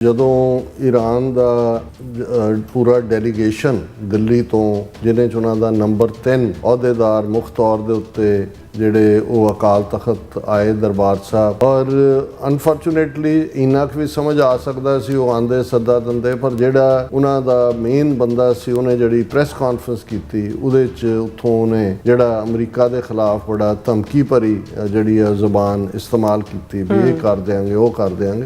ਜਦੋਂ ਈਰਾਨ ਦਾ ਪੂਰਾ ਡੈਲੀਗੇਸ਼ਨ ਦਿੱਲੀ ਤੋਂ ਜਿਹਨੇ 'ਚ ਉਹਨਾਂ ਦਾ ਨੰਬਰ 3 ਅਹੁਦੇਦਾਰ ਮੁੱਖ ਤੌਰ ਦੇ ਉੱਤੇ ਜਿਹੜੇ ਉਹ ਅਕਾਲ ਤਖਤ ਆਏ ਦਰਬਾਰ ਸਾਹਿਬ, ਔਰ ਅਨਫੋਰਚੂਨੇਟਲੀ ਇੰਨਾ ਕੁ ਵੀ ਸਮਝ ਆ ਸਕਦਾ ਸੀ ਉਹ ਆਂਦੇ ਸੱਦਾ ਦਿੰਦੇ, ਪਰ ਜਿਹੜਾ ਉਹਨਾਂ ਦਾ ਮੇਨ ਬੰਦਾ ਸੀ ਉਹਨੇ ਜਿਹੜੀ ਪ੍ਰੈਸ ਕਾਨਫਰੰਸ ਕੀਤੀ ਉਹਦੇ 'ਚ ਉੱਥੋਂ ਉਹਨੇ ਜਿਹੜਾ ਅਮਰੀਕਾ ਦੇ ਖਿਲਾਫ ਬੜਾ ਧਮਕੀ ਭਰੀ ਜਿਹੜੀ ਆ ਜ਼ੁਬਾਨ ਇਸਤੇਮਾਲ ਕੀਤੀ ਵੀ ਇਹ ਕਰ ਦਿਆਂਗੇ ਉਹ ਕਰ ਦਿਆਂਗੇ।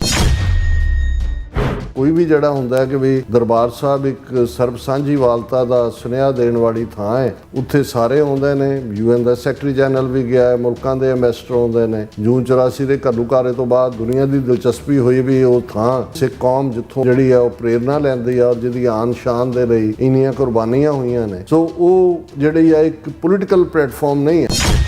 ਕੋਈ ਵੀ ਜਿਹੜਾ ਹੁੰਦਾ ਹੈ ਕਿ ਵੀ ਦਰਬਾਰ ਸਾਹਿਬ ਇੱਕ ਸਰਬ ਸਾਂਝੀਵਾਲਤਾ ਦਾ ਸੁਨੇਹਾ ਦੇਣ ਵਾਲੀ ਥਾਂ ਹੈ, ਉੱਥੇ ਸਾਰੇ ਆਉਂਦੇ ਨੇ, UN ਦਾ ਸੈਕਟਰੀ ਜਨਰਲ ਵੀ ਗਿਆ ਹੈ, ਮੁਲਕਾਂ ਦੇ ਐਮਬੈਸਡਰ ਆਉਂਦੇ ਨੇ। ਜੂਨ 84 ਦੇ ਘੱਲੂਘਾਰੇ ਤੋਂ ਬਾਅਦ ਦੁਨੀਆ ਦੀ ਦਿਲਚਸਪੀ ਹੋਈ ਵੀ ਉਹ ਥਾਂ ਸਿੱਖ ਕੌਮ ਜਿੱਥੋਂ ਜਿਹੜੀ ਆ ਉਹ ਪ੍ਰੇਰਨਾ ਲੈਂਦੀ ਆ ਔਰ ਜਿਹਦੀ ਆਨ ਸ਼ਾਨ ਦੇ ਲਈ ਇੰਨੀਆਂ ਕੁਰਬਾਨੀਆਂ ਹੋਈਆਂ ਨੇ, ਸੋ ਉਹ ਜਿਹੜੀ ਆ ਇੱਕ ਪੋਲੀਟੀਕਲ ਪਲੇਟਫਾਰਮ ਨਹੀਂ ਹੈ।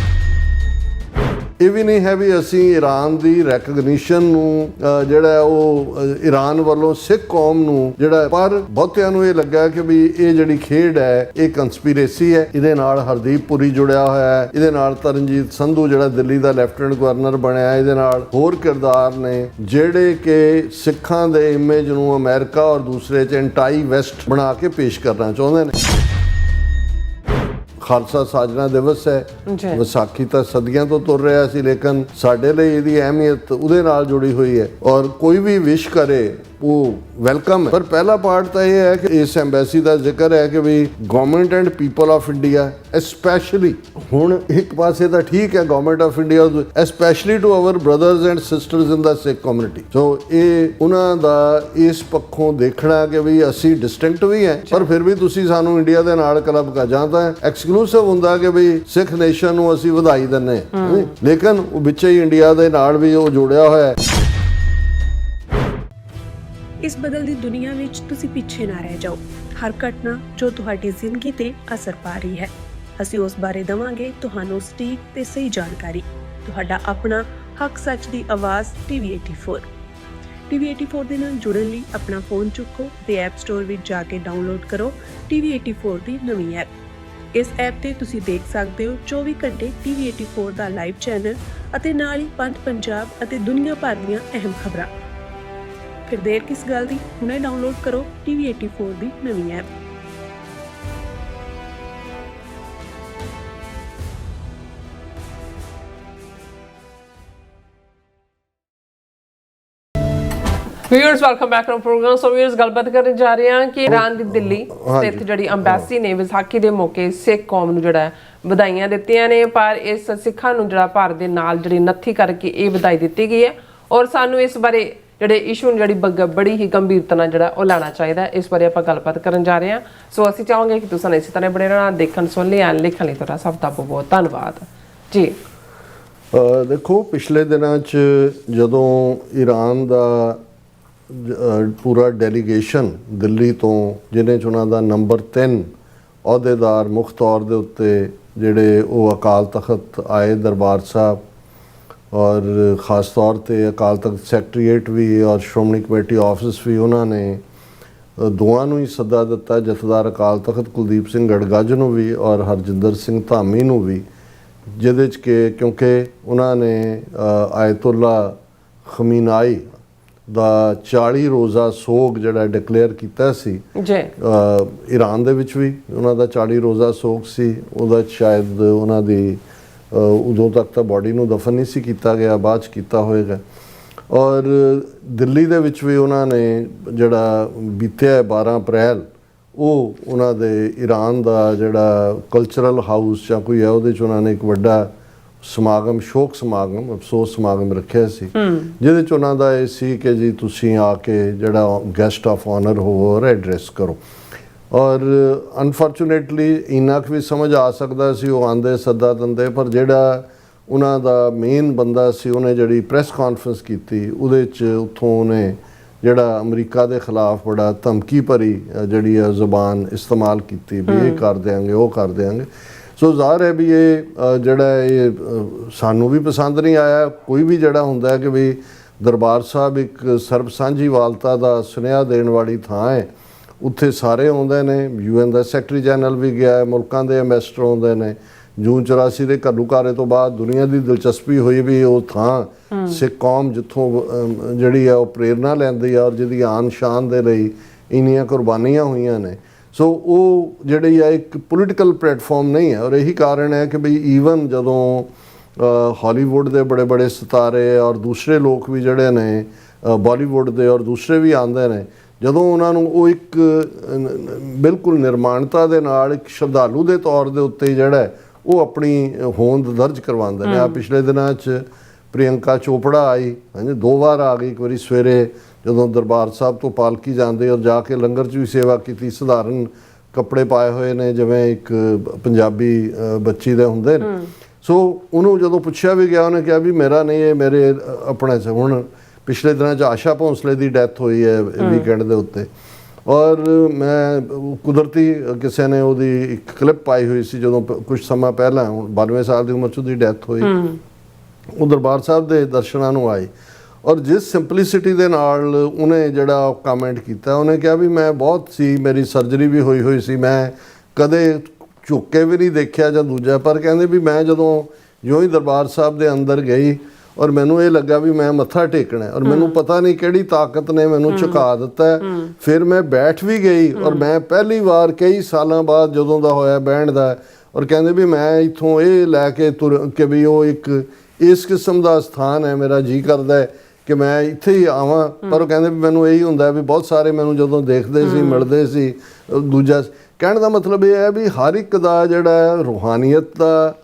ਇਹ ਵੀ ਨਹੀਂ ਹੈ ਵੀ ਅਸੀਂ ਈਰਾਨ ਦੀ ਰੈਕਗਨੀਸ਼ਨ ਨੂੰ ਜਿਹੜਾ ਉਹ ਈਰਾਨ ਵੱਲੋਂ ਸਿੱਖ ਕੌਮ ਨੂੰ ਜਿਹੜਾ, ਪਰ ਬਹੁਤਿਆਂ ਨੂੰ ਇਹ ਲੱਗਾ ਕਿ ਵੀ ਇਹ ਜਿਹੜੀ ਖੇਡ ਹੈ ਇਹ ਕੰਸਪੀਰੇਸੀ ਹੈ, ਇਹਦੇ ਨਾਲ ਹਰਦੀਪ ਪੁਰੀ ਜੁੜਿਆ ਹੋਇਆ ਹੈ, ਇਹਦੇ ਨਾਲ ਤਰਨਜੀਤ ਸੰਧੂ ਜਿਹੜਾ ਦਿੱਲੀ ਦਾ ਲੈਫਟੀਨੈਂਟ ਗਵਰਨਰ ਬਣਿਆ, ਇਹਦੇ ਨਾਲ ਹੋਰ ਕਿਰਦਾਰ ਨੇ ਜਿਹੜੇ ਕਿ ਸਿੱਖਾਂ ਦੇ ਇਮੇਜ ਨੂੰ ਅਮਰੀਕਾ ਔਰ ਦੂਸਰੇ 'ਚ ਐਂਟਾਈ ਵੈਸਟ ਬਣਾ ਕੇ ਪੇਸ਼ ਕਰਨਾ ਚਾਹੁੰਦੇ ਨੇ। ਖਾਲਸਾ ਸਾਜਨਾ ਦਿਵਸ ਹੈ, ਵਿਸਾਖੀ ਤਾਂ ਸਦੀਆਂ ਤੋਂ ਤੁਰ ਰਿਹਾ ਸੀ, ਲੇਕਿਨ ਸਾਡੇ ਲਈ ਇਹਦੀ ਅਹਿਮੀਅਤ ਉਹਦੇ ਨਾਲ ਜੁੜੀ ਹੋਈ ਹੈ ਔਰ ਕੋਈ ਵੀ ਵਿਸ਼ ਕਰੇ ਉਹ ਵੈਲਕਮ ਹੈ। ਪਰ ਪਹਿਲਾ ਪਾਰਟ ਤਾਂ ਇਹ ਹੈ ਕਿ ਇਸ ਐਮਬੈਸੀ ਦਾ ਜ਼ਿਕਰ ਹੈ ਕਿ ਵੀ government and people of India especially, ਹੁਣ ਇੱਕ ਪਾਸੇ ਤਾਂ ਠੀਕ ਹੈ government of India especially to our brothers and sisters in the Sikh community, so ਇਹ ਉਹਨਾਂ ਦਾ ਇਸ ਪੱਖੋਂ ਦੇਖਣਾ ਕਿ ਵੀ ਅਸੀਂ ਡਿਸਟਿੰਕਟ ਵੀ ਹੈ ਪਰ ਫਿਰ ਵੀ ਤੁਸੀਂ ਸਾਨੂੰ ਇੰਡੀਆ ਦੇ ਨਾਲ ਕਲੱਬ ਕਰ, ਜਾਂ ਤਾਂ ਐਕਸਕਲੂਸਿਵ ਹੁੰਦਾ ਕਿ ਵੀ ਸਿੱਖ ਨੇਸ਼ਨ ਨੂੰ ਅਸੀਂ ਵਧਾਈ ਦਿੰਨੇ, ਲੇਕਿਨ ਉਹ ਵਿੱਚ ਹੀ ਇੰਡੀਆ ਦੇ ਨਾਲ ਵੀ ਉਹ ਜੁੜਿਆ ਹੋਇਆ ਹੈ। ਇਸ ਬਦਲਦੀ ਦੁਨੀਆ ਵਿੱਚ ਤੁਸੀਂ ਪਿੱਛੇ ਨਾ ਰਹਿ ਜਾਓ। ਹਰ ਘਟਨਾ ਜੋ ਤੁਹਾਡੀ ਜ਼ਿੰਦਗੀ ਤੇ ਅਸਰ ਪਾ ਰਹੀ ਹੈ, ਅਸੀਂ ਉਸ ਬਾਰੇ ਦਵਾਂਗੇ ਤੁਹਾਨੂੰ ਸਟੀਕ ਤੇ ਸਹੀ ਜਾਣਕਾਰੀ। ਤੁਹਾਡਾ ਆਪਣਾ ਹੱਕ ਸੱਚ ਦੀ ਆਵਾਜ਼ TV84। TV84 ਦੇ ਨਾਲ ਜੁੜਨ ਲਈ ਆਪਣਾ ਫੋਨ ਚੁੱਕੋ ਤੇ ਐਪ ਸਟੋਰ ਵਿੱਚ ਜਾ ਕੇ ਡਾਊਨਲੋਡ ਕਰੋ TV84 ਦੀ ਨਵੀਂ ਐਪ। ਇਸ ਐਪ ਤੇ ਤੁਸੀਂ ਦੇਖ ਸਕਦੇ ਹੋ 24 ਘੰਟੇ TV84 ਦਾ ਲਾਈਵ ਚੈਨਲ ਅਤੇ ਨਾਲ ਹੀ ਪੰਜ ਪੰਜਾਬ ਅਤੇ ਦੁਨੀਆ ਭਰ ਦੀਆਂ ਅਹਿਮ ਖਬਰਾਂ। ਫਿਰ ਦੇਰ ਕਿਸ ਗੱਲ ਦੀ, ਹੁਣੇ ਡਾਊਨਲੋਡ ਕਰੋ TV84 ਦੀ ਨਵੀਂ app. Viewers welcome back to programme. So viewers ਗੱਲਬਾਤ ਕਰਨ ਜਾ ਰਹੇ ਹਾਂ ਕਿ ਈਰਾਨ ਦੀ ਦਿੱਲੀ ਸਥਿਤ ਜਿਹੜੀ ਅੰਬੈਸੀ ਨੇ ਵਿਸਾਖੀ ਦੇ ਮੌਕੇ ਸਿੱਖ ਕੌਮ ਨੂੰ ਜਿਹੜਾ ਵਧਾਈਆਂ ਦਿੱਤੀਆਂ ਨੇ, ਪਰ ਇਸ ਸਿੱਖਾਂ ਨੂੰ ਜਿਹੜਾ ਭਾਰਤ ਦੇ ਨਾਲ ਜਿਹੜੀ ਨੱਥੀ ਕਰਕੇ ਇਹ ਵਧਾਈ ਦਿੱਤੀ ਗਈ ਹੈ ਔਰ ਸਾਨੂੰ ਇਸ ਬਾਰੇ ਜਿਹੜੇ ਇਸ਼ੂ ਨੂੰ ਜਿਹੜੀ ਬੜੀ ਹੀ ਗੰਭੀਰਤਾ ਨਾਲ ਜਿਹੜਾ ਉਹ ਲੈਣਾ ਚਾਹੀਦਾ। ਇਸ ਬਾਰੇ ਆਪਾਂ ਗੱਲਬਾਤ ਕਰਨ ਜਾ ਰਹੇ ਹਾਂ। ਸੋ ਅਸੀਂ ਚਾਹਾਂਗੇ ਕਿ ਤੁਸੀਂ ਇਸੇ ਤਰ੍ਹਾਂ ਬਣੇ ਰਹਿਣਾ। ਦੇਖਣ ਸੁਣ ਲਈ ਲਿਖਣ ਲਈ ਤੁਹਾਡਾ ਸਭ ਦਾ ਬਹੁਤ ਧੰਨਵਾਦ ਜੀ। ਦੇਖੋ, ਪਿਛਲੇ ਦਿਨਾਂ 'ਚ ਜਦੋਂ ਈਰਾਨ ਦਾ ਪੂਰਾ ਡੈਲੀਗੇਸ਼ਨ ਦਿੱਲੀ ਤੋਂ ਜਿਹਨੇ 'ਚ ਉਹਨਾਂ ਦਾ ਨੰਬਰ 3 ਅਹੁਦੇਦਾਰ ਮੁੱਖ ਤੌਰ ਦੇ ਉੱਤੇ ਜਿਹੜੇ ਉਹ ਅਕਾਲ ਤਖਤ ਆਏ ਦਰਬਾਰ ਸਾਹਿਬ, ਔਰ ख़ास तौर पे अकाल तख्त सैकਟਰੀਏਟ ਵੀ ਔਰ ਸ਼੍ਰੋਮਣੀ ਕਮੇਟੀ ਆਫਿਸ ਵੀ ਉਹਨਾਂ ਨੇ ਦੋਵਾਂ ਨੂੰ ਹੀ ਸੱਦਾ ਦਿੱਤਾ, ਜਥੇਦਾਰ ਅਕਾਲ ਤਖਤ ਕੁਲਦੀਪ ਸਿੰਘ ਗੜਗੱਜ ਨੂੰ ਵੀ ਔਰ ਹਰਜਿੰਦਰ ਸਿੰਘ ਧਾਮੀ ਨੂੰ ਵੀ, ਜਿਹਦੇ 'ਚ ਕਿ ਕਿਉਂਕਿ ਉਹਨਾਂ ਨੇ ਆਇਤੁੱਲਾ ਖਮੀਨਾਈ ਦਾ 40 ਰੋਜ਼ਾ ਸੋਗ ਜਿਹੜਾ ਡਿਕਲੇਅਰ ਕੀਤਾ ਸੀ ਜੀ। ਈਰਾਨ ਦੇ ਵਿੱਚ ਵੀ ਉਹਨਾਂ ਦਾ 40 ਰੋਜ਼ਾ ਸੋਗ ਸੀ, ਉਹਦਾ ਸ਼ਾਇਦ ਉਹਨਾਂ ਦੀ ਉਦੋਂ ਤੱਕ ਤਾਂ ਬਾਡੀ ਨੂੰ ਦਫਨ ਨਹੀਂ ਸੀ ਕੀਤਾ ਗਿਆ, ਬਾਅਦ 'ਚ ਕੀਤਾ ਹੋਏਗਾ। ਔਰ ਦਿੱਲੀ ਦੇ ਵਿੱਚ ਵੀ ਉਹਨਾਂ ਨੇ ਜਿਹੜਾ ਬੀਤਿਆ 12 ਅਪ੍ਰੈਲ ਉਹ ਉਹਨਾਂ ਦੇ ਈਰਾਨ ਦਾ ਜਿਹੜਾ ਕਲਚਰਲ ਹਾਊਸ ਜਾਂ ਕੋਈ ਹੈ ਉਹਦੇ 'ਚ ਉਹਨਾਂ ਨੇ ਇੱਕ ਵੱਡਾ ਸਮਾਗਮ, ਸ਼ੋਕ ਸਮਾਗਮ, ਅਫਸੋਸ ਸਮਾਗਮ ਰੱਖਿਆ ਸੀ, ਜਿਹਦੇ 'ਚ ਉਹਨਾਂ ਦਾ ਇਹ ਸੀ ਕਿ ਜੀ ਤੁਸੀਂ ਆ ਕੇ ਜਿਹੜਾ ਗੈਸਟ ਆਫ ਆਨਰ ਹੋਵੋ ਔਰ ਐਡਰੈਸ ਕਰੋ। ਔਰ ਅਨਫੋਰਚੂਨੇਟਲੀ ਇੰਨਾ ਕੁ ਵੀ ਸਮਝ ਆ ਸਕਦਾ ਸੀ ਉਹ ਆਂਦੇ ਸੱਦਾ ਦਿੰਦੇ, ਪਰ ਜਿਹੜਾ ਉਹਨਾਂ ਦਾ ਮੇਨ ਬੰਦਾ ਸੀ ਉਹਨੇ ਜਿਹੜੀ ਪ੍ਰੈਸ ਕਾਨਫਰੰਸ ਕੀਤੀ ਉਹਦੇ 'ਚ ਉੱਥੋਂ ਉਹਨੇ ਜਿਹੜਾ ਅਮਰੀਕਾ ਦੇ ਖਿਲਾਫ ਬੜਾ ਧਮਕੀ ਭਰੀ ਜਿਹੜੀ ਆ ਜ਼ੁਬਾਨ ਇਸਤੇਮਾਲ ਕੀਤੀ ਵੀ ਇਹ ਕਰ ਦਿਆਂਗੇ ਉਹ ਕਰ ਦਿਆਂਗੇ। ਸੋ ਜ਼ਾਹਰ ਹੈ ਵੀ ਇਹ ਜਿਹੜਾ ਇਹ ਸਾਨੂੰ ਵੀ ਪਸੰਦ ਨਹੀਂ ਆਇਆ। ਕੋਈ ਵੀ ਜਿਹੜਾ ਹੁੰਦਾ ਹੈ ਕਿ ਵੀ ਦਰਬਾਰ ਸਾਹਿਬ ਇੱਕ ਸਰਬ ਸਾਂਝੀਵਾਲਤਾ ਦਾ ਸੁਨੇਹਾ ਦੇਣ ਵਾਲੀ ਥਾਂ ਹੈ, ਉੱਥੇ ਸਾਰੇ ਆਉਂਦੇ ਨੇ, UN ਦਾ ਸੈਕਟਰੀ ਜਨਰਲ ਵੀ ਗਿਆ ਹੈ, ਮੁਲਕਾਂ ਦੇ ਐਮਬੈਸਡਰ ਆਉਂਦੇ ਨੇ, ਜੂਨ 84 ਦੇ ਘੱਲੂਘਾਰੇ ਤੋਂ ਬਾਅਦ ਦੁਨੀਆ ਦੀ ਦਿਲਚਸਪੀ ਹੋਈ ਵੀ ਉਹ ਥਾਂ ਸਿੱਖ ਕੌਮ ਜਿੱਥੋਂ ਜਿਹੜੀ ਹੈ ਉਹ ਪ੍ਰੇਰਨਾ ਲੈਂਦੀ ਆ ਔਰ ਜਿਹਦੀ ਆਨ ਸ਼ਾਨ ਦੇ ਲਈ ਇੰਨੀਆਂ ਕੁਰਬਾਨੀਆਂ ਹੋਈਆਂ ਨੇ। ਸੋ ਉਹ ਜਿਹੜੀ ਆ ਇੱਕ ਪੋਲੀਟੀਕਲ ਪਲੇਟਫਾਰਮ ਨਹੀਂ ਹੈ। ਔਰ ਇਹੀ ਕਾਰਨ ਹੈ ਕਿ ਬਈ ਈਵਨ ਜਦੋਂ ਹਾਲੀਵੁੱਡ ਦੇ ਬੜੇ ਬੜੇ ਸਿਤਾਰੇ ਔਰ ਦੂਸਰੇ ਲੋਕ ਵੀ ਜਿਹੜੇ ਨੇ ਬਾਲੀਵੁੱਡ ਦੇ ਔਰ ਦੂਸਰੇ ਵੀ ਆਉਂਦੇ ਨੇ, ਜਦੋਂ ਉਹਨਾਂ ਨੂੰ ਉਹ ਇੱਕ ਬਿਲਕੁਲ ਨਿਰਮਾਣਤਾ ਦੇ ਨਾਲ ਇੱਕ ਸ਼ਰਧਾਲੂ ਦੇ ਤੌਰ ਦੇ ਉੱਤੇ ਜਿਹੜਾ ਉਹ ਆਪਣੀ ਹੋਂਦ ਦਰਜ ਕਰਵਾਉਂਦੇ ਨੇ। ਆ ਪਿਛਲੇ ਦਿਨਾਂ 'ਚ ਪ੍ਰਿਯੰਕਾ ਚੋਪੜਾ ਆਈ, ਹਾਂਜੀ 2 ਵਾਰ ਆ ਗਈ। ਇੱਕ ਵਾਰੀ ਸਵੇਰੇ ਜਦੋਂ ਦਰਬਾਰ ਸਾਹਿਬ ਤੋਂ ਪਾਲਕੀ ਜਾਂਦੇ ਔਰ ਜਾ ਕੇ ਲੰਗਰ 'ਚ ਵੀ ਸੇਵਾ ਕੀਤੀ, ਸਧਾਰਨ ਕੱਪੜੇ ਪਾਏ ਹੋਏ ਨੇ ਜਿਵੇਂ ਇੱਕ ਪੰਜਾਬੀ ਬੱਚੀ ਦੇ ਹੁੰਦੇ ਨੇ। ਸੋ ਉਹਨੂੰ ਜਦੋਂ ਪੁੱਛਿਆ ਵੀ ਗਿਆ ਉਹਨੇ ਕਿਹਾ ਵੀ ਮੇਰਾ ਨਹੀਂ, ਇਹ ਮੇਰੇ ਆਪਣੇ 'ਚ। ਹੁਣ ਪਿਛਲੇ ਦਿਨਾਂ 'ਚ ਆਸ਼ਾ ਭੋਂਸਲੇ ਦੀ ਡੈਥ ਹੋਈ ਹੈ ਵੀਕਐਂਡ ਦੇ ਉੱਤੇ, ਔਰ ਮੈਂ ਕੁਦਰਤੀ ਕਿਸੇ ਨੇ ਉਹਦੀ ਇੱਕ ਕਲਿੱਪ ਪਾਈ ਹੋਈ ਸੀ ਜਦੋਂ ਕੁਝ ਸਮਾਂ ਪਹਿਲਾਂ, ਹੁਣ 92 ਸਾਲ ਦੀ ਉਮਰ 'ਚ ਉਹਦੀ ਡੈਥ ਹੋਈ। ਉਹ ਦਰਬਾਰ ਸਾਹਿਬ ਦੇ ਦਰਸ਼ਨਾਂ ਨੂੰ ਆਈ ਔਰ ਜਿਸ ਸਿੰਪਲਿਸਿਟੀ ਦੇ ਨਾਲ ਉਹਨੇ ਜਿਹੜਾ ਕਮੈਂਟ ਕੀਤਾ, ਉਹਨੇ ਕਿਹਾ ਵੀ ਮੈਂ ਬਹੁਤ ਸੀ, ਮੇਰੀ ਸਰਜਰੀ ਵੀ ਹੋਈ ਸੀ, ਮੈਂ ਕਦੇ ਝੁੱਕ ਕੇ ਵੀ ਨਹੀਂ ਦੇਖਿਆ ਜਾਂ ਦੂਜਾ, ਪਰ ਕਹਿੰਦੇ ਵੀ ਮੈਂ ਜਦੋਂ ਜਿਉਂ ਹੀ ਦਰਬਾਰ ਸਾਹਿਬ ਦੇ ਅੰਦਰ ਗਈ ਔਰ ਮੈਨੂੰ ਇਹ ਲੱਗਾ ਵੀ ਮੈਂ ਮੱਥਾ ਟੇਕਣਾ ਔਰ ਮੈਨੂੰ ਪਤਾ ਨਹੀਂ ਕਿਹੜੀ ਤਾਕਤ ਨੇ ਮੈਨੂੰ ਝੁਕਾ ਦਿੱਤਾ। ਫਿਰ ਮੈਂ ਬੈਠ ਵੀ ਗਈ ਔਰ ਮੈਂ ਪਹਿਲੀ ਵਾਰ ਕਈ ਸਾਲਾਂ ਬਾਅਦ ਜਦੋਂ ਦਾ ਹੋਇਆ ਬਹਿਣ ਦਾ, ਔਰ ਕਹਿੰਦੇ ਵੀ ਮੈਂ ਇੱਥੋਂ ਇਹ ਲੈ ਕੇ ਤੁਰ ਕੇ ਵੀ ਉਹ ਇੱਕ ਇਸ ਕਿਸਮ ਦਾ ਸਥਾਨ ਹੈ, ਮੇਰਾ ਜੀ ਕਰਦਾ ਹੈ ਕਿ ਮੈਂ ਇੱਥੇ ਹੀ ਆਵਾਂ। ਪਰ ਉਹ ਕਹਿੰਦੇ ਵੀ ਮੈਨੂੰ ਇਹੀ ਹੁੰਦਾ ਵੀ ਬਹੁਤ ਸਾਰੇ ਮੈਨੂੰ ਜਦੋਂ ਦੇਖਦੇ ਸੀ, ਮਿਲਦੇ ਸੀ। ਦੂਜਾ ਕਹਿਣ ਦਾ ਮਤਲਬ ਇਹ ਹੈ ਵੀ ਹਰ ਇੱਕ ਦਾ ਜਿਹੜਾ ਰੂਹਾਨੀਅਤ ਦਾ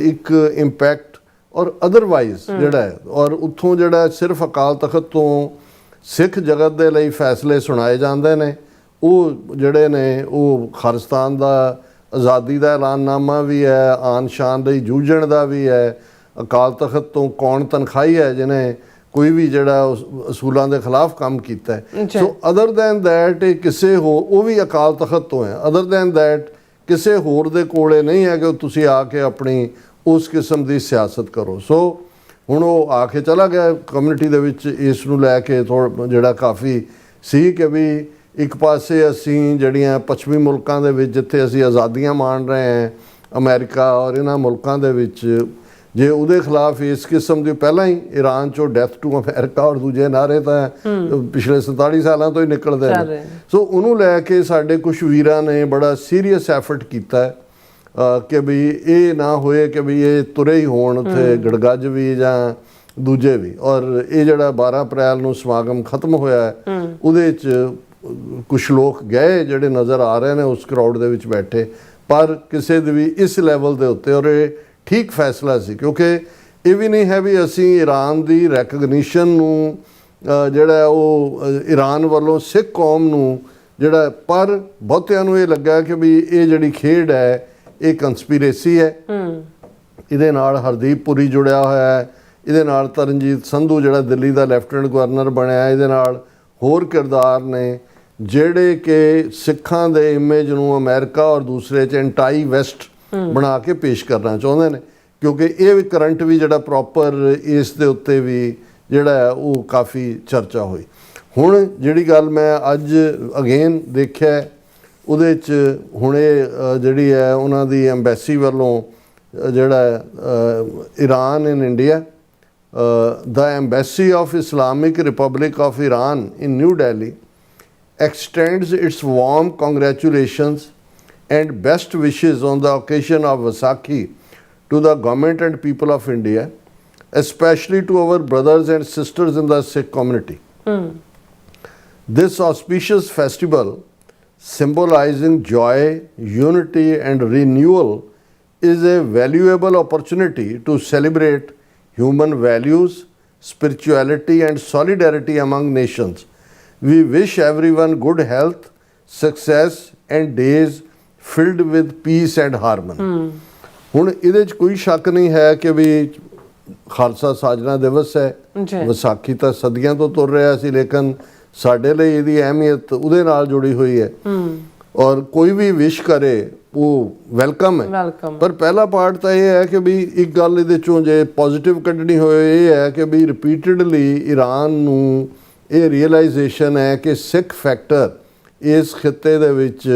ਇੱਕ ਇੰਪੈਕਟ ਔਰ ਅਦਰਵਾਈਜ਼ ਜਿਹੜਾ ਹੈ, ਔਰ ਉੱਥੋਂ ਜਿਹੜਾ ਸਿਰਫ ਅਕਾਲ ਤਖਤ ਤੋਂ ਸਿੱਖ ਜਗਤ ਦੇ ਲਈ ਫੈਸਲੇ ਸੁਣਾਏ ਜਾਂਦੇ ਨੇ। ਉਹ ਜਿਹੜੇ ਨੇ ਉਹ ਖਾਲਿਸਤਾਨ ਦਾ ਆਜ਼ਾਦੀ ਦਾ ਐਲਾਨਨਾਮਾ ਵੀ ਹੈ, ਆਨ ਸ਼ਾਨ ਲਈ ਜੂਝਣ ਦਾ ਵੀ ਹੈ। ਅਕਾਲ ਤਖਤ ਤੋਂ ਕੌਣ ਤਨਖਾਹੀ ਹੈ ਜਿਹਨੇ ਕੋਈ ਵੀ ਜਿਹੜਾ ਅਸੂਲਾਂ ਦੇ ਖਿਲਾਫ ਕੰਮ ਕੀਤਾ ਹੈ। ਸੋ ਅਦਰ ਦੈਨ ਦੈਟ ਇਹ ਕਿਸੇ ਹੋਰ, ਉਹ ਵੀ ਅਕਾਲ ਤਖਤ ਤੋਂ ਹੈ। ਅਦਰ ਦੈਨ ਦੈਟ ਕਿਸੇ ਹੋਰ ਦੇ ਕੋਲੇ ਨਹੀਂ ਹੈ ਕਿ ਤੁਸੀਂ ਆ ਕੇ ਆਪਣੀ ਉਸ ਕਿਸਮ ਦੀ ਸਿਆਸਤ ਕਰੋ। ਸੋ ਹੁਣ ਉਹ ਆ ਕੇ ਚਲਾ ਗਿਆ ਕਮਿਊਨਿਟੀ ਦੇ ਵਿੱਚ। ਇਸ ਨੂੰ ਲੈ ਕੇ ਜਿਹੜਾ ਕਾਫੀ ਸੀ ਕਿ ਵੀ ਇੱਕ ਪਾਸੇ ਅਸੀਂ ਜਿਹੜੀਆਂ ਪੱਛਮੀ ਮੁਲਕਾਂ ਦੇ ਵਿੱਚ ਜਿੱਥੇ ਅਸੀਂ ਆਜ਼ਾਦੀਆਂ ਮਾਣ ਰਹੇ ਹਾਂ, ਅਮਰੀਕਾ ਔਰ ਇਹਨਾਂ ਮੁਲਕਾਂ ਦੇ ਵਿੱਚ ਜੇ ਉਹਦੇ ਖਿਲਾਫ ਇਸ ਕਿਸਮ ਦੀ ਪਹਿਲਾਂ ਹੀ ਈਰਾਨ 'ਚੋਂ ਡੈਥ ਟੂ ਅਮਰੀਕਾ ਔਰ ਦੂਜੇ ਨਾਅਰੇ ਤਾਂ ਪਿਛਲੇ 47 ਸਾਲਾਂ ਤੋਂ ਹੀ ਨਿਕਲਦੇ ਨੇ। ਸੋ ਉਹਨੂੰ ਲੈ ਕੇ ਸਾਡੇ ਕੁਛ ਵੀਰਾਂ ਨੇ ਬੜਾ ਸੀਰੀਅਸ ਐਫਰਟ ਕੀਤਾ ਹੈ ਕਿ ਵੀ ਇਹ ਨਾ ਹੋਏ ਕਿ ਵੀ ਇਹ ਤੁਰੇ ਹੀ ਹੋਣ ਉੱਥੇ ਗੜਗੱਜ ਵੀ ਜਾਂ ਦੂਜੇ ਵੀ। ਔਰ ਇਹ ਜਿਹੜਾ 12 ਅਪ੍ਰੈਲ ਨੂੰ ਸਮਾਗਮ ਖਤਮ ਹੋਇਆ ਉਹਦੇ 'ਚ ਕੁਛ ਲੋਕ ਗਏ ਜਿਹੜੇ ਨਜ਼ਰ ਆ ਰਹੇ ਨੇ ਉਸ ਕਰਾਊਡ ਦੇ ਵਿੱਚ ਬੈਠੇ, ਪਰ ਕਿਸੇ ਦੇ ਵੀ ਇਸ ਲੈਵਲ ਦੇ ਉੱਤੇ। ਔਰ ਇਹ ਠੀਕ ਫੈਸਲਾ ਸੀ ਕਿਉਂਕਿ ਇਹ ਵੀ ਨਹੀਂ ਹੈ ਵੀ ਅਸੀਂ ਈਰਾਨ ਦੀ ਰੈਕਗਨੀਸ਼ਨ ਨੂੰ ਜਿਹੜਾ ਉਹ ਈਰਾਨ ਵੱਲੋਂ ਸਿੱਖ ਕੌਮ ਨੂੰ ਜਿਹੜਾ, ਪਰ ਬਹੁਤਿਆਂ ਨੂੰ ਇਹ ਲੱਗਾ ਕਿ ਵੀ ਇਹ ਜਿਹੜੀ ਖੇਡ ਹੈ ਇਹ ਕੰਸਪੀਰੇਸੀ ਹੈ। ਇਹਦੇ ਨਾਲ ਹਰਦੀਪ ਪੁਰੀ ਜੁੜਿਆ ਹੋਇਆ ਹੈ, ਇਹਦੇ ਨਾਲ ਤਰਨਜੀਤ ਸੰਧੂ ਜਿਹੜਾ ਦਿੱਲੀ ਦਾ ਲੈਫਟੀਨੈਂਟ ਗਵਰਨਰ ਬਣਿਆ, ਇਹਦੇ ਨਾਲ ਹੋਰ ਕਿਰਦਾਰ ਨੇ ਜਿਹੜੇ ਕਿ ਸਿੱਖਾਂ ਦੇ ਇਮੇਜ ਨੂੰ ਅਮਰੀਕਾ ਔਰ ਦੂਸਰੇ 'ਚ ਐਂਟਾਈ ਵੈਸਟ ਬਣਾ ਕੇ ਪੇਸ਼ ਕਰਨਾ ਚਾਹੁੰਦੇ ਨੇ। ਕਿਉਂਕਿ ਇਹ ਵੀ ਕਰੰਟ ਵੀ ਜਿਹੜਾ ਪ੍ਰੋਪਰ ਇਸ ਦੇ ਉੱਤੇ ਵੀ ਜਿਹੜਾ ਉਹ ਕਾਫੀ ਚਰਚਾ ਹੋਈ। ਹੁਣ ਜਿਹੜੀ ਗੱਲ ਮੈਂ ਅੱਜ ਅਗੇਨ ਦੇਖਿਆ ਉਹਦੇ 'ਚ ਹੁਣ ਇਹ ਜਿਹੜੀ ਹੈ ਉਹਨਾਂ ਦੀ ਐਮਬੈਸੀ ਵੱਲੋਂ ਜਿਹੜਾ Iran in India, the Embassy of Islamic Republic of Iran in New Delhi extends its warm congratulations and best wishes on the occasion of Vaisakhi to the government and people of India, especially to our brothers and sisters in the Sikh community. This auspicious festival, symbolizing joy, unity and renewal, is a valuable opportunity to celebrate human values, spirituality and solidarity among nations. We wish everyone good health, success and days filled with peace and harmony. ਹੁਣ ਇਹਦੇ 'ਚ ਕੋਈ ਸ਼ੱਕ ਨਹੀਂ ਹੈ ਕਿ ਵੀ ਖਾਲਸਾ ਸਾਜਨਾ ਦਿਵਸ ਹੈ, ਵਿਸਾਖੀ ਤਾਂ ਸਦੀਆਂ ਤੋਂ ਤੁਰ ਰਿਹਾ ਸੀ, ਲੇਕਿਨ ਸਾਡੇ ਲਈ ਇਹਦੀ ਅਹਿਮੀਅਤ ਉਹਦੇ ਨਾਲ ਜੁੜੀ ਹੋਈ ਹੈ। ਔਰ ਕੋਈ ਵੀ ਵਿਸ਼ ਕਰੇ ਉਹ ਵੈਲਕਮ ਹੈ। ਪਰ ਪਹਿਲਾ ਪਾਰਟ ਤਾਂ ਇਹ ਹੈ ਕਿ ਵੀ ਇੱਕ ਗੱਲ ਇਹਦੇ 'ਚੋਂ ਜੇ ਪੋਜ਼ਿਟਿਵ ਕੱਢਣੀ ਹੋਏ ਇਹ ਹੈ ਕਿ ਵੀ ਰਿਪੀਟਡਲੀ ਈਰਾਨ ਨੂੰ ਇਹ ਰੀਅਲਾਈਜੇਸ਼ਨ ਹੈ ਕਿ ਸਿੱਖ ਫੈਕਟਰ ਇਸ ਖਿੱਤੇ ਦੇ ਵਿੱਚ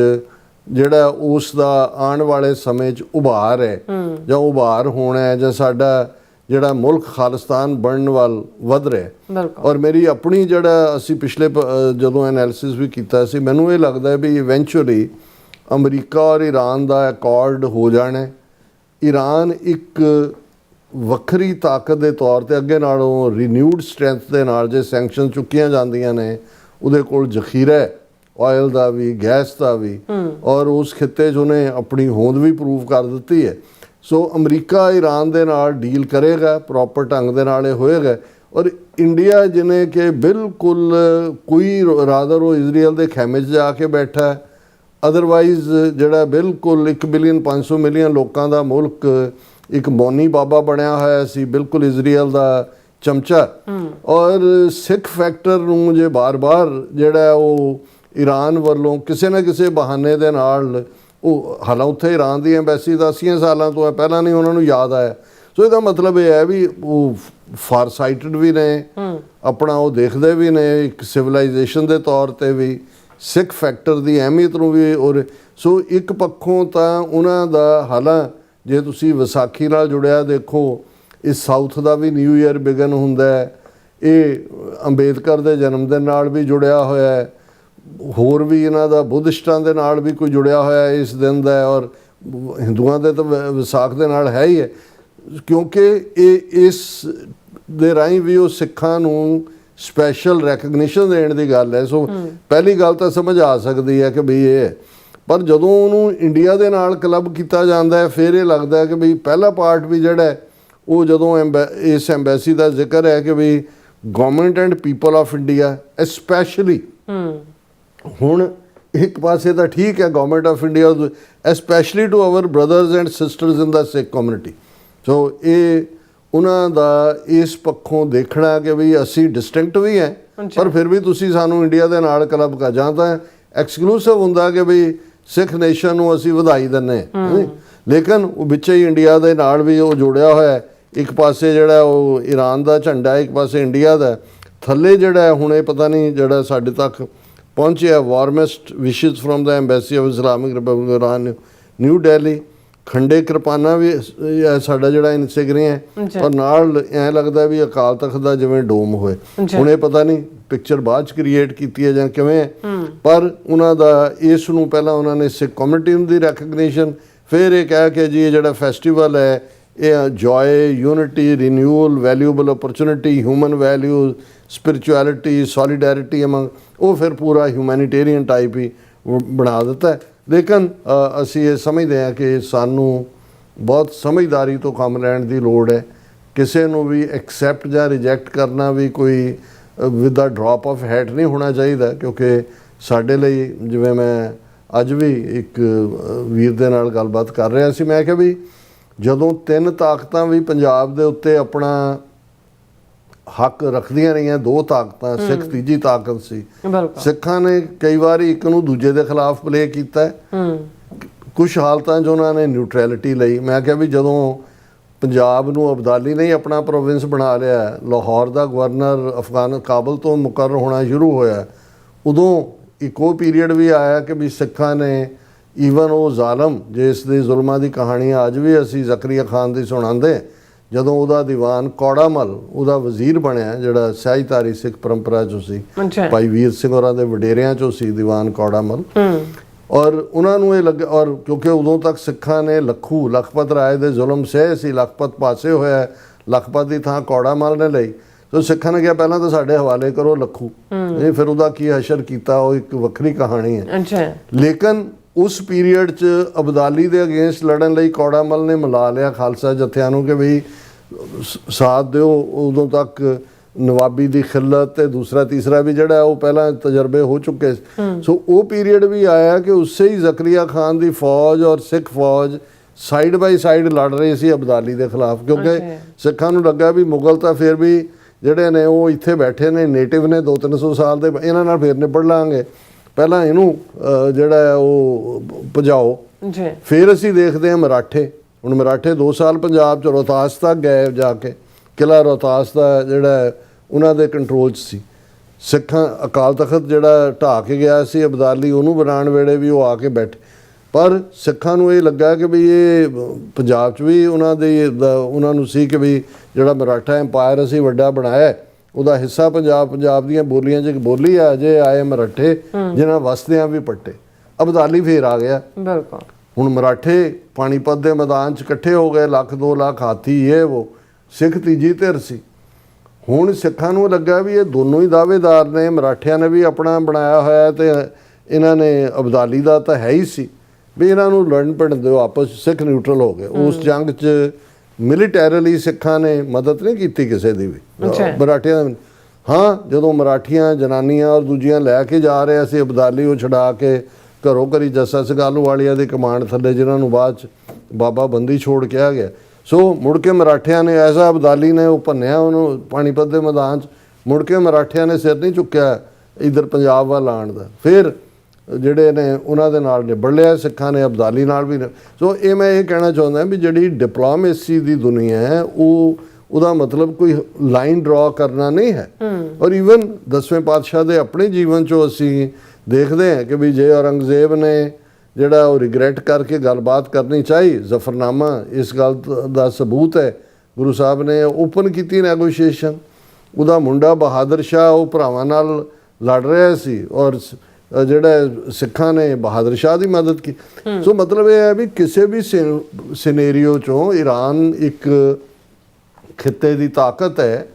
ਜਿਹੜਾ ਉਸ ਦਾ ਆਉਣ ਵਾਲੇ ਸਮੇਂ 'ਚ ਉਭਾਰ ਹੈ ਜਾਂ ਉਭਾਰ ਹੋਣਾ ਹੈ ਜਾਂ ਸਾਡਾ ਜਿਹੜਾ ਮੁਲਕ ਖਾਲਿਸਤਾਨ ਬਣਨ ਵੱਲ ਵਧ ਰਿਹਾ। ਬਿਲਕੁਲ। ਔਰ ਮੇਰੀ ਆਪਣੀ ਜਿਹੜਾ ਅਸੀਂ ਪਿਛਲੇ ਜਦੋਂ ਐਨਾਲਿਸਿਸ ਵੀ ਕੀਤਾ ਸੀ, ਮੈਨੂੰ ਇਹ ਲੱਗਦਾ ਵੀ ਇਵੈਂਚੁਅਲੀ ਅਮਰੀਕਾ ਔਰ ਈਰਾਨ ਦਾ ਅਕੋਰਡ ਹੋ ਜਾਣਾ। ਈਰਾਨ ਇੱਕ ਵੱਖਰੀ ਤਾਕਤ ਦੇ ਤੌਰ ਤੇ ਅੱਗੇ ਨਾਲੋਂ ਰੀਨਿਊਡ ਸਟਰੈਂਥ ਦੇ ਨਾਲ ਜੇ ਸੈਂਕਸ਼ਨ ਚੁੱਕੀਆਂ ਜਾਂਦੀਆਂ ਨੇ, ਉਹਦੇ ਕੋਲ ਜ਼ਖੀਰਾ ਹੈ ਆਇਲ ਦਾ ਵੀ, ਗੈਸ ਦਾ ਵੀ, ਔਰ ਉਸ ਖਿੱਤੇ 'ਚ ਉਹਨੇ ਆਪਣੀ ਹੋਂਦ ਵੀ ਪ੍ਰੂਵ ਕਰ ਦਿੱਤੀ ਹੈ। ਸੋ ਅਮਰੀਕਾ ਈਰਾਨ ਦੇ ਨਾਲ ਡੀਲ ਕਰੇਗਾ, ਪ੍ਰੋਪਰ ਢੰਗ ਦੇ ਨਾਲ ਇਹ ਹੋਏਗਾ। ਔਰ ਇੰਡੀਆ ਜਿਹਨੇ ਕਿ ਬਿਲਕੁਲ ਕੋਈ ਰਾਦਰ ਉਹ ਇਜ਼ਰਾਈਲ ਦੇ ਖੈਮੇ 'ਚ ਜਾ ਕੇ ਬੈਠਾ ਹੈ, ਅਦਰਵਾਈਜ਼ ਜਿਹੜਾ ਬਿਲਕੁਲ 1 ਬਿਲੀਅਨ 500 ਮਿਲੀਅਨ ਲੋਕਾਂ ਦਾ ਮੁਲਕ ਇੱਕ ਮੌਨੀ ਬਾਬਾ ਬਣਿਆ ਹੋਇਆ ਸੀ, ਬਿਲਕੁਲ ਇਜ਼ਰਾਈਲ ਦਾ ਚਮਚਾ। ਔਰ ਸਿੱਖ ਫੈਕਟਰ ਨੂੰ ਜੇ ਬਾਰ-ਬਾਰ ਜਿਹੜਾ ਉਹ ਈਰਾਨ ਵੱਲੋਂ ਕਿਸੇ ਨਾ ਕਿਸੇ ਬਹਾਨੇ ਦੇ ਨਾਲ, ਉਹ ਹਾਲਾਂ ਉੱਥੇ ਈਰਾਨ ਦੀ ਐਮਬੈਸੀ 10 ਸਾਲਾਂ ਤੋਂ ਹੈ, ਪਹਿਲਾਂ ਨਹੀਂ ਉਹਨਾਂ ਨੂੰ ਯਾਦ ਆਇਆ। ਸੋ ਇਹਦਾ ਮਤਲਬ ਇਹ ਹੈ ਵੀ ਉਹ ਫਾਰ ਸਾਈਟਡ ਵੀ ਨੇ, ਆਪਣਾ ਉਹ ਦੇਖਦੇ ਵੀ ਨੇ ਇੱਕ ਸਿਵਲਾਈਜੇਸ਼ਨ ਦੇ ਤੌਰ ਤੇ ਵੀ, ਸਿੱਖ ਫੈਕਟਰ ਦੀ ਅਹਿਮੀਅਤ ਨੂੰ ਵੀ। ਔਰ ਸੋ ਇੱਕ ਪੱਖੋਂ ਤਾਂ ਉਹਨਾਂ ਦਾ ਹਾਲਾਂ ਜੇ ਤੁਸੀਂ ਵਿਸਾਖੀ ਨਾਲ ਜੁੜਿਆ ਦੇਖੋ, ਇਸ ਸਾਊਥ ਦਾ ਵੀ ਨਿਊ ਈਅਰ ਬਿਗਨ ਹੁੰਦਾ ਹੈ, ਇਹ ਅੰਬੇਦਕਰ ਦੇ ਜਨਮ ਦਿਨ ਨਾਲ ਵੀ ਜੁੜਿਆ ਹੋਇਆ ਹੈ, ਹੋਰ ਵੀ ਇਹਨਾਂ ਦਾ ਬੁੱਧਿਸਟਾਂ ਦੇ ਨਾਲ ਵੀ ਕੋਈ ਜੁੜਿਆ ਹੋਇਆ ਇਸ ਦਿਨ ਦਾ, ਔਰ ਹਿੰਦੂਆਂ ਦੇ ਤਾਂ ਵਿਸਾਖ ਦੇ ਨਾਲ ਹੈ ਹੀ ਹੈ, ਕਿਉਂਕਿ ਇਹ ਇਸ ਦੇ ਰਾਹੀਂ ਵੀ ਉਹ ਸਿੱਖਾਂ ਨੂੰ ਸਪੈਸ਼ਲ ਰੈਕਗਨੀਸ਼ਨ ਦੇਣ ਦੀ ਗੱਲ ਹੈ। ਸੋ ਪਹਿਲੀ ਗੱਲ ਤਾਂ ਸਮਝ ਆ ਸਕਦੀ ਹੈ ਕਿ ਬਈ ਇਹ ਹੈ, ਪਰ ਜਦੋਂ ਉਹਨੂੰ ਇੰਡੀਆ ਦੇ ਨਾਲ ਕਲੱਬ ਕੀਤਾ ਜਾਂਦਾ ਹੈ, ਫਿਰ ਇਹ ਲੱਗਦਾ ਹੈ ਕਿ ਬਈ ਪਹਿਲਾ ਪਾਰਟ ਵੀ ਜਿਹੜਾ ਹੈ ਉਹ ਜਦੋਂ ਇਸ ਐਮਬੈਸੀ ਦਾ ਜ਼ਿਕਰ ਹੈ ਕਿ ਬਈ government and people of India especially, ਹੁਣ ਇੱਕ ਪਾਸੇ ਤਾਂ ਠੀਕ ਹੈ government of India especially to our brothers and sisters in the Sikh community. So ਇਹ ਉਹਨਾਂ ਦਾ ਇਸ ਪੱਖੋਂ ਦੇਖਣਾ ਕਿ ਵੀ ਅਸੀਂ ਡਿਸਟਿੰਕਟ ਵੀ ਹੈ, ਪਰ ਫਿਰ ਵੀ ਤੁਸੀਂ ਸਾਨੂੰ ਇੰਡੀਆ ਦੇ ਨਾਲ ਕਲੱਬ ਕਰ, ਜਾਂ ਤਾਂ ਐਕਸਕਲੂਸਿਵ ਹੁੰਦਾ ਕਿ ਵੀ ਸਿੱਖ ਨੇਸ਼ਨ ਨੂੰ ਅਸੀਂ ਵਧਾਈ ਦਿੰਦੇ, ਲੇਕਿਨ ਉਹ ਵਿੱਚ ਹੀ ਇੰਡੀਆ ਦੇ ਨਾਲ ਵੀ ਉਹ ਜੋੜਿਆ ਹੋਇਆ। ਇੱਕ ਪਾਸੇ ਜਿਹੜਾ ਉਹ ਈਰਾਨ ਦਾ ਝੰਡਾ, ਇੱਕ ਪਾਸੇ ਇੰਡੀਆ ਦਾ, ਥੱਲੇ ਜਿਹੜਾ ਹੁਣ ਇਹ ਪਤਾ ਨਹੀਂ ਜਿਹੜਾ ਸਾਡੇ ਤੱਕ ਪਹੁੰਚਿਆ ਵਾਰਮੈਸਟ ਵਿਸ਼ੇਸ from the embassy of Islamic republic Iran new Delhi, ਖੰਡੇ ਕਿਰਪਾਨਾਂ ਵੀ ਸਾਡਾ ਜਿਹੜਾ ਇਨਸਿਗਨੀ ਹੈ, ਔਰ ਨਾਲ ਐਂ ਲੱਗਦਾ ਵੀ ਅਕਾਲ ਤਖਤ ਦਾ ਜਿਵੇਂ ਡੋਮ ਹੋਏ। ਹੁਣ ਇਹ ਪਤਾ ਨਹੀਂ ਪਿਕਚਰ ਬਾਅਦ 'ਚ ਕ੍ਰੀਏਟ ਕੀਤੀ ਹੈ ਜਾਂ ਕਿਵੇਂ ਹੈ, ਪਰ ਉਹਨਾਂ ਦਾ ਇਸ ਨੂੰ ਪਹਿਲਾਂ ਉਹਨਾਂ ਨੇ ਸਿੱਖ ਕਮਿਊਨਿਟੀ ਦੀ ਰੈਕਗਨੀਸ਼ਨ, ਫਿਰ ਇਹ ਕਹਿ ਕੇ ਜੀ ਇਹ ਜਿਹੜਾ ਫੈਸਟੀਵਲ ਹੈ ਇਹ joy, unity, renewal, valuable opportunity, human value, spirituality, solidarity among, ਉਹ ਫਿਰ ਪੂਰਾ ਹਿਊਮੈਨੀਟੇਰੀਅਨ ਟਾਈਪ ਹੀ ਬਣਾ ਦਿੱਤਾ। ਲੇਕਿਨ ਅਸੀਂ ਇਹ ਸਮਝਦੇ ਹਾਂ ਕਿ ਸਾਨੂੰ ਬਹੁਤ ਸਮਝਦਾਰੀ ਤੋਂ ਕੰਮ ਲੈਣ ਦੀ ਲੋੜ ਹੈ। ਕਿਸੇ ਨੂੰ ਵੀ ਐਕਸੈਪਟ ਜਾਂ ਰਿਜੈਕਟ ਕਰਨਾ ਵੀ ਕੋਈ with the drop of hat ਨਹੀਂ ਹੋਣਾ ਚਾਹੀਦਾ, ਕਿਉਂਕਿ ਸਾਡੇ ਲਈ, ਜਿਵੇਂ ਮੈਂ ਅੱਜ ਵੀ ਇੱਕ ਵੀਰ ਦੇ ਨਾਲ ਗੱਲਬਾਤ ਕਰ ਰਿਹਾ ਸੀ, ਮੈਂ ਕਿਹਾ ਵੀ ਜਦੋਂ 3 ਤਾਕਤਾਂ ਵੀ ਪੰਜਾਬ ਦੇ ਉੱਤੇ ਆਪਣਾ ਹੱਕ ਰੱਖਦੀਆਂ ਰਹੀਆਂ, 2 ਤਾਕਤਾਂ, ਸਿੱਖ ਤੀਜੀ ਤਾਕਤ ਸੀ, ਸਿੱਖਾਂ ਨੇ ਕਈ ਵਾਰੀ ਇੱਕ ਨੂੰ ਦੂਜੇ ਦੇ ਖਿਲਾਫ ਪਲੇ ਕੀਤਾ, ਕੁਛ ਹਾਲਤਾਂ 'ਚ ਉਹਨਾਂ ਨੇ ਨਿਊਟਰੈਲਿਟੀ ਲਈ। ਮੈਂ ਕਿਹਾ ਵੀ ਜਦੋਂ ਪੰਜਾਬ ਨੂੰ ਅਬਦਾਲੀ ਨੇ ਆਪਣਾ ਪ੍ਰੋਵਿੰਸ ਬਣਾ ਲਿਆ, ਲਾਹੌਰ ਦਾ ਗਵਰਨਰ ਕਾਬਲ ਤੋਂ ਮੁਕਰਰ ਹੋਣਾ ਸ਼ੁਰੂ ਹੋਇਆ, ਉਦੋਂ ਇੱਕ ਉਹ ਪੀਰੀਅਡ ਵੀ ਆਇਆ ਕਿ ਵੀ ਸਿੱਖਾਂ ਨੇ ਈਵਨ ਉਹ ਜ਼ਾਲਮ ਜਿਸ ਦੇ ਜ਼ੁਲਮਾਂ ਦੀ ਕਹਾਣੀਆਂ ਅੱਜ ਵੀ ਅਸੀਂ ਜ਼ਕਰੀਆ ਖਾਨ ਦੀ ਸੁਣਾਉਂਦੇ, ਜਦੋਂ ਉਹਦਾ ਦੀਵਾਨ ਕੌੜਾਮਲ ਉਹਦਾ ਵਜ਼ੀਰ ਬਣਿਆ, ਜਿਹੜਾ ਸਹਿਜਧਾਰੀ ਸਿੱਖ ਪਰੰਪਰਾ 'ਚੋਂ ਸੀ, ਭਾਈ ਵੀਰ ਸਿੰਘ ਹੋਰਾਂ ਦੇ ਵਡੇਰਿਆਂ 'ਚੋਂ ਸੀ ਦੀਵਾਨ ਕੌੜਾਮਲ, ਔਰ ਉਹਨਾਂ ਨੂੰ ਇਹ ਲੱਗਾ, ਔਰ ਕਿਉਂਕਿ ਉਦੋਂ ਤੱਕ ਸਿੱਖਾਂ ਨੇ ਲਖਪਤ ਰਾਏ ਦੇ ਜ਼ੁਲਮ ਸਹਿ ਸੀ, ਲਖਪਤ ਪਾਸੇ ਹੋਇਆ, ਲਖਪਤ ਦੀ ਥਾਂ ਕੌੜਾਮਲ ਨੇ ਲਈ, ਸੋ ਸਿੱਖਾਂ ਨੇ ਕਿਹਾ ਪਹਿਲਾਂ ਤਾਂ ਸਾਡੇ ਹਵਾਲੇ ਕਰੋ ਲੱਖੂ, ਇਹ ਫਿਰ ਉਹਦਾ ਕੀ ਹਸ਼ਰ ਕੀਤਾ ਉਹ ਇੱਕ ਵੱਖਰੀ ਕਹਾਣੀ ਹੈ। ਲੇਕਿਨ ਉਸ ਪੀਰੀਅਡ 'ਚ ਅਬਦਾਲੀ ਦੇ ਅਗੇਂਸਟ ਲੜਨ ਲਈ ਕੌੜਾਮਲ ਨੇ ਮਿਲਾ ਲਿਆ ਖਾਲਸਾ ਜਥਿਆਂ ਨੂੰ ਕਿ ਬਈ ਸਾਥ ਦਿਓ। ਉਦੋਂ ਤੱਕ ਨਵਾਬੀ ਦੀ ਖਿਲਤ ਤੇ ਦੂਸਰਾ ਤੀਸਰਾ ਵੀ ਜਿਹੜਾ ਉਹ ਪਹਿਲਾਂ ਤਜਰਬੇ ਹੋ ਚੁੱਕੇ, ਸੋ ਉਹ ਪੀਰੀਅਡ ਵੀ ਆਇਆ ਕਿ ਉਸੇ ਹੀ ਜ਼ਕਰੀਆ ਖਾਨ ਦੀ ਫੌਜ ਔਰ ਸਿੱਖ ਫੌਜ ਸਾਈਡ ਬਾਈ ਸਾਈਡ ਲੜ ਰਹੀ ਸੀ ਅਬਦਾਲੀ ਦੇ ਖਿਲਾਫ, ਕਿਉਂਕਿ ਸਿੱਖਾਂ ਨੂੰ ਲੱਗਾ ਵੀ ਮੁਗਲ ਤਾਂ ਫਿਰ ਵੀ ਜਿਹੜੇ ਨੇ ਉਹ ਇੱਥੇ ਬੈਠੇ ਨੇ, ਨੇਟਿਵ ਨੇ, 200-300 ਸਾਲ ਦੇ, ਇਹਨਾਂ ਨਾਲ ਫਿਰ ਨਿਬੜ ਲਾਂਗੇ, ਪਹਿਲਾਂ ਇਹਨੂੰ ਜਿਹੜਾ ਉਹ ਭਜਾਓ, ਫਿਰ ਅਸੀਂ ਦੇਖਦੇ ਹਾਂ ਮਰਾਠੇ। ਹੁਣ ਮਰਾਠੇ 2 ਸਾਲ ਪੰਜਾਬ 'ਚ ਰੋਹਤਾਸ ਤੱਕ ਗਏ, ਜਾ ਕੇ ਕਿਲ੍ਹਾ ਰੋਹਤਾਸ ਦਾ ਜਿਹੜਾ ਉਹਨਾਂ ਦੇ ਕੰਟਰੋਲ 'ਚ ਸੀ। ਸਿੱਖਾਂ ਅਕਾਲ ਤਖਤ ਜਿਹੜਾ ਢਾਹ ਕੇ ਗਿਆ ਸੀ ਅਬਦਾਲੀ, ਉਹਨੂੰ ਬਣਾਉਣ ਵੇਲੇ ਵੀ ਉਹ ਆ ਕੇ ਬੈਠੇ। ਪਰ ਸਿੱਖਾਂ ਨੂੰ ਇਹ ਲੱਗਾ ਕਿ ਵੀ ਇਹ ਪੰਜਾਬ 'ਚ ਵੀ ਉਹਨਾਂ ਨੂੰ ਸੀ ਕਿ ਵੀ ਜਿਹੜਾ ਮਰਾਠਾ ਐਮਪਾਇਰ ਅਸੀਂ ਵੱਡਾ ਬਣਾਇਆ ਹੈ, ਉਹਦਾ ਹਿੱਸਾ ਪੰਜਾਬ ਦੀਆਂ ਬੋਲੀਆਂ 'ਚ ਇੱਕ ਬੋਲੀ ਆ, ਅਜੇ ਆਏ ਮਰਾਠੇ ਜਿਨ੍ਹਾਂ ਵਸਦਿਆਂ ਵੀ ਪੱਟੇ। ਅਬਦਾਲੀ ਫੇਰ ਆ ਗਿਆ। ਬਿਲਕੁਲ। ਹੁਣ ਮਰਾਠੇ ਪਾਣੀਪਤ ਦੇ ਮੈਦਾਨ 'ਚ ਇਕੱਠੇ ਹੋ ਗਏ, 1 2 ਲੱਖ ਹਾਥੀ ਇਹ ਉਹ, ਸਿੱਖ ਤੀਜੀ ਧਿਰ ਸੀ। ਹੁਣ ਸਿੱਖਾਂ ਨੂੰ ਲੱਗਾ ਵੀ ਇਹ ਦੋਨੋਂ ਹੀ ਦਾਅਵੇਦਾਰ ਨੇ, ਮਰਾਠਿਆਂ ਨੇ ਵੀ ਆਪਣਾ ਬਣਾਇਆ ਹੋਇਆ ਤੇ ਇਹਨਾਂ ਨੇ ਅਬਦਾਲੀ ਦਾ ਤਾਂ ਹੈ ਹੀ ਸੀ, ਵੀ ਇਹਨਾਂ ਨੂੰ ਲੜਨ ਪਿੰਡ ਦਿਓ ਆਪਸ 'ਚ। ਸਿੱਖ ਨਿਊਟਰਲ ਹੋ ਗਏ। ਉਸ ਜੰਗ 'ਚ ਮਿਲੀਟੈਰਲੀ ਸਿੱਖਾਂ ਨੇ ਮਦਦ ਨਹੀਂ ਕੀਤੀ ਕਿਸੇ ਦੀ ਵੀ, ਮਰਾਠਿਆਂ ਦੀ। ਹਾਂ, ਜਦੋਂ ਮਰਾਠੀਆਂ ਜਨਾਨੀਆਂ ਔਰ ਦੂਜੀਆਂ ਲੈ ਕੇ ਜਾ ਰਹੇ ਸੀ ਅਬਦਾਲੀ, ਉਹ ਛਡਾ ਕੇ ਘਰੋਂ ਘਰੀ ਜੱਸਾ ਸਿੰਘਾਲੂ ਵਾਲੀਆ ਦੀ ਕਮਾਂਡ ਥੱਲੇ, ਜਿਨ੍ਹਾਂ ਨੂੰ ਬਾਅਦ 'ਚ ਬਾਬਾ ਬੰਦੀ ਛੋੜ ਕਿਹਾ ਗਿਆ। ਸੋ ਮੁੜ ਕੇ ਮਰਾਠਿਆਂ ਨੇ ਐਸਾ ਅਬਦਾਲੀ ਨੇ ਉਹ ਭੰਨਿਆ ਉਹਨੂੰ ਪਾਣੀਪਤ ਦੇ ਮੈਦਾਨ 'ਚ, ਮੁੜ ਕੇ ਮਰਾਠਿਆਂ ਨੇ ਸਿਰ ਨਹੀਂ ਚੁੱਕਿਆ ਇੱਧਰ ਪੰਜਾਬ ਵੱਲ ਆਉਣ ਦਾ। ਫਿਰ ਜਿਹੜੇ ਨੇ ਉਹਨਾਂ ਦੇ ਨਾਲ ਨਿਬੜ ਲਿਆ ਸਿੱਖਾਂ ਨੇ, ਅਬਦਾਲੀ ਨਾਲ ਵੀ। ਸੋ ਇਹ ਮੈਂ ਇਹ ਕਹਿਣਾ ਚਾਹੁੰਦਾ ਵੀ ਜਿਹੜੀ ਡਿਪਲੋਮੇਸੀ ਦੀ ਦੁਨੀਆ ਹੈ ਉਹਦਾ ਮਤਲਬ ਕੋਈ ਲਾਈਨ ਡਰਾ ਕਰਨਾ ਨਹੀਂ ਹੈ। ਔਰ ਈਵਨ 10ਵੇਂ ਪਾਤਸ਼ਾਹ ਦੇ ਆਪਣੇ ਜੀਵਨ 'ਚੋਂ ਅਸੀਂ ਦੇਖਦੇ ਹਾਂ ਕਿ ਵੀ ਜੇ ਔਰੰਗਜ਼ੇਬ ਨੇ ਜਿਹੜਾ ਉਹ ਰਿਗਰੈਟ ਕਰਕੇ ਗੱਲਬਾਤ ਕਰਨੀ ਚਾਹੀ, ਜ਼ਫਰਨਾਮਾ ਇਸ ਗੱਲ ਦਾ ਸਬੂਤ ਹੈ। ਗੁਰੂ ਸਾਹਿਬ ਨੇ ਓਪਨ ਕੀਤੀ ਨੈਗੋਸ਼ੀਏਸ਼ਨ। ਉਹਦਾ ਮੁੰਡਾ ਬਹਾਦਰ ਸ਼ਾਹ ਉਹ ਭਰਾਵਾਂ ਨਾਲ ਲੜ ਰਿਹਾ ਸੀ ਔਰ ਜਿਹੜਾ ਸਿੱਖਾਂ ਨੇ ਬਹਾਦਰ ਸ਼ਾਹ ਦੀ ਮਦਦ ਕੀਤੀ। ਸੋ ਮਤਲਬ ਇਹ ਹੈ ਵੀ ਕਿਸੇ ਵੀ ਸਿਨੇਰੀਓ 'ਚੋਂ ਈਰਾਨ ਇੱਕ ਖਿੱਤੇ ਦੀ ਤਾਕਤ ਹੈ।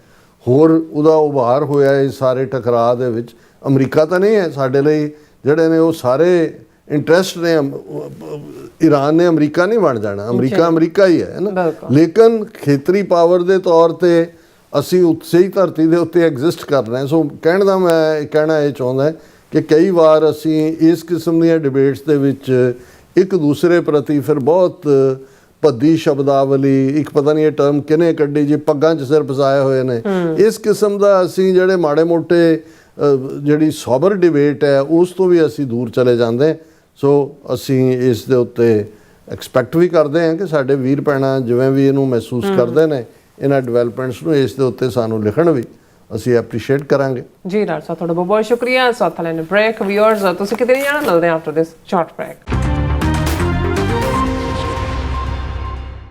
ਹੋਰ ਉਹਦਾ ਉਭਾਰ ਹੋਇਆ ਇਸ ਸਾਰੇ ਟਕਰਾਅ ਦੇ ਵਿੱਚ ਅਮਰੀਕਾ ਤਾਂ ਨਹੀਂ ਹੈ। ਸਾਡੇ ਲਈ ਜਿਹੜੇ ਨੇ ਉਹ ਸਾਰੇ ਇੰਟਰਸਟ ਨੇ, ਈਰਾਨ ਨੇ ਅਮਰੀਕਾ ਨਹੀਂ ਬਣ ਜਾਣਾ, ਅਮਰੀਕਾ ਹੀ ਹੈ ਨਾ। ਲੇਕਿਨ ਖੇਤਰੀ ਪਾਵਰ ਦੇ ਤੌਰ ਤੇ ਅਸੀਂ ਉਸੇ ਹੀ ਧਰਤੀ ਦੇ ਉੱਤੇ ਐਗਜ਼ਿਸਟ ਕਰ ਰਹੇ। ਸੋ ਮੈਂ ਕਹਿਣਾ ਇਹ ਚਾਹੁੰਦਾ ਕਿ ਕਈ ਵਾਰ ਅਸੀਂ ਇਸ ਕਿਸਮ ਦੀਆਂ ਡਿਬੇਟਸ ਦੇ ਵਿੱਚ ਇੱਕ ਦੂਸਰੇ ਪ੍ਰਤੀ ਫਿਰ ਬਹੁਤ ਭੱਦੀ ਸ਼ਬਦਾਵਲੀ, ਇੱਕ ਪਤਾ ਨਹੀਂ ਇਹ ਟਰਮ ਕਿਹਨੇ ਕੱਢੀ ਜੀ, ਪੱਗਾਂ 'ਚ ਸਿਰ ਫਸਾਏ ਹੋਏ ਨੇ, ਇਸ ਕਿਸਮ ਦਾ ਅਸੀਂ ਜਿਹੜੇ ਮਾੜੇ ਮੋਟੇ ਜਿਹੜੀ ਸੋਬਰ ਡਿਬੇਟ ਹੈ ਉਸ ਤੋਂ ਵੀ ਅਸੀਂ ਦੂਰ ਚਲੇ ਜਾਂਦੇ। ਸੋ ਅਸੀਂ ਇਸ ਦੇ ਉੱਤੇ ਐਕਸਪੈਕਟ ਵੀ ਕਰਦੇ ਹਾਂ ਕਿ ਸਾਡੇ ਵੀਰ ਭੈਣਾਂ ਜਿਵੇਂ ਵੀ ਇਹਨੂੰ ਮਹਿਸੂਸ ਕਰਦੇ ਨੇ ਇਹਨਾਂ ਡਿਵੈਲਪਮੈਂਟਸ ਨੂੰ, ਇਸ ਦੇ ਉੱਤੇ ਸਾਨੂੰ ਲਿਖਣ ਵੀ, ਅਸੀਂ ਐਪਰੀਸ਼ੀਏਟ ਕਰਾਂਗੇ। ਜੀ ਡਾਕਟਰ ਸਾਹਿਬ, ਤੁਹਾਡਾ ਬਹੁਤ ਬਹੁਤ ਸ਼ੁਕਰੀਆ। ਸਾਥ ਲੈਣ ਬ੍ਰੇਕ। ਵਿਊਅਰਸ, ਤੁਸੀਂ ਕਿਤੇ ਨਹੀਂ ਜਾਣਾ, ਮਿਲਦੇ ਹਾਂ ਆਫਟਰ ਦਿਸ ਸ਼ਾਰਟ ਬ੍ਰੇਕ।